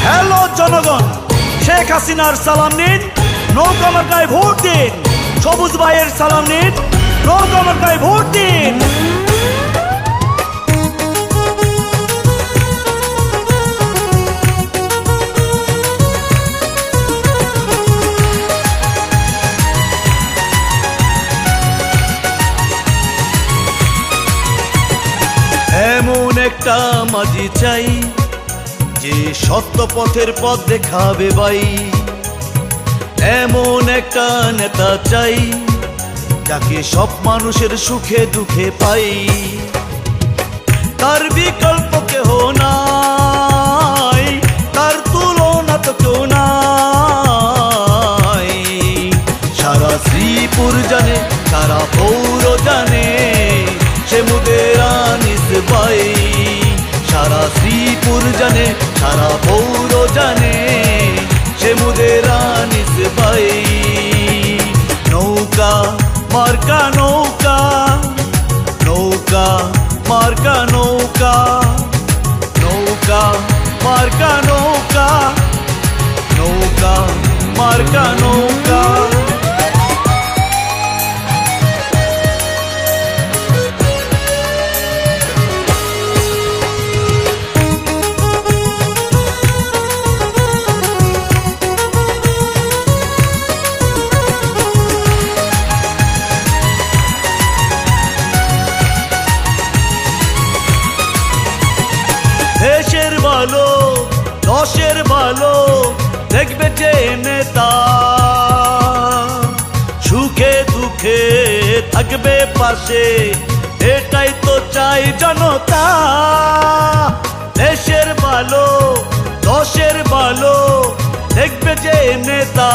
Hello জনগণ, শেখ হাসিনার সালাম নিন, নৌকা মার্কায় ভোট দিন। সবুজ ভাইয়ের সালাম নিন, নৌকা মার্কায় ভোট দিন। এমন একটা মাঝি চাই যে সত্য পথের পথ দেখাবে ভাই। এমন একটা নেতা চাই যাকে সব মানুষের সুখে দুঃখে পাই। তার বিকল্প কেহ নাই, তার তুলনা তো কেউ নাই। সারা শ্রীপুর জানে, সারা পৌর জানে, সে মুদের আনিস ভাই। সারা শ্রীপুর জানে, সারা পৌর জানে, সে মুদের আনিস ভাই। নৌকা মার্কা নৌকা, নৌকা মার্কা নৌকা, নৌকা মার্কা নৌকা, নৌকা মার্কা নৌকা। দেশের ভালো, দশের ভালো দেখবে যে নেতা, সুখে দুঃখে থাকবে পাশে, এটাই তো চাই জনতা। দেশের ভালো, দশের ভালো দেখবে যে নেতা,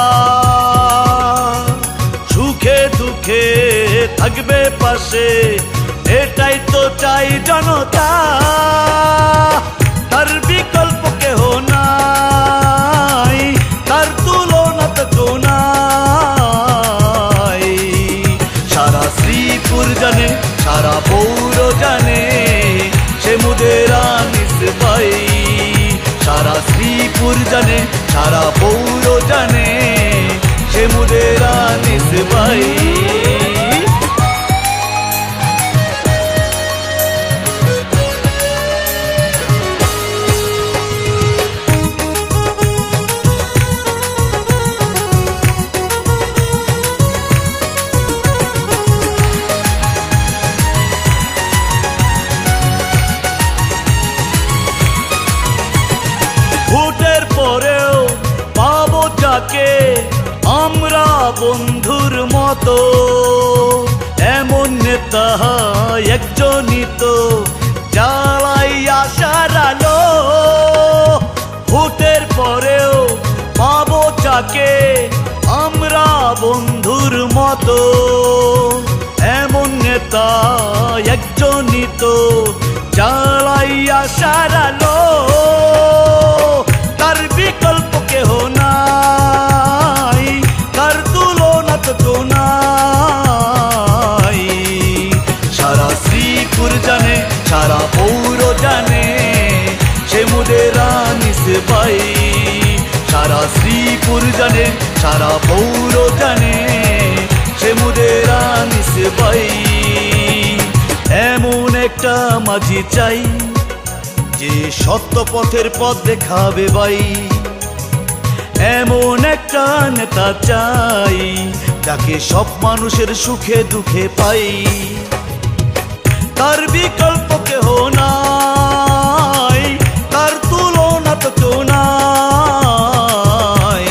সুখে দুঃখে থাকবে পাশে, এটাই তো চাই জনতা। তার বিকল্প কেহ নাই, তার তুলনা তো কেউ নাই। সারা শ্রীপুর জানে, সারা পৌর জানে, সে মুদের আনিস ভাই। সারা শ্রীপুর জানে, সারা পৌর জানে, সে মুদের আনিস ভাই। ভোটের পরেও পাবো যাকে আমরা বন্ধুর মতো, এমন নেতা একজনই তো জ্বালাই আশার আলো। ভোটের পরেও পাবো যাকে আমরা বন্ধুর মতো, এমন নেতা একজনই তো জ্বালাই আশার আলো। তার বিকল্প কেহ নাই, তার তুলনা তো কেউ নাই। সারা শ্রীপুর জানে, সারা পৌর জানে, সে মুদের আনিস ভাই। সারা শ্রীপুর জানে, সারা পৌর জানে, সে মুদের আনিস ভাই। এমন একটা মাঝি চাই যে সত্য পথের পথ দেখাবে ভাই। এমন একটা নেতা চাই যাকে সব মানুষের সুখে দুঃখে পাই। তার বিকল্প কেহ নাই, তার তুলনা তো কেউ নাই।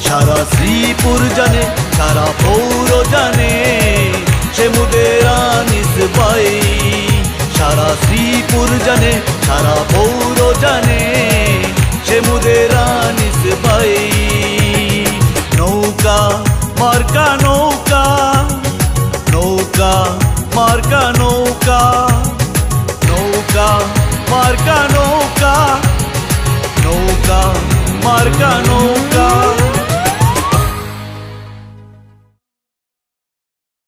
সারা শ্রীপুর জানে, সারা পৌর জানে, সে মুদের আনিস ভাই। সারা শ্রীপুর জানে, সারা পৌর জানে, সে মুদের আনিস ভাই। নৌকা মার্কা নৌকা, নৌকা মার্কা নৌকা, নৌকা মার্কা নৌকা, নৌকা মার্কা নৌকা।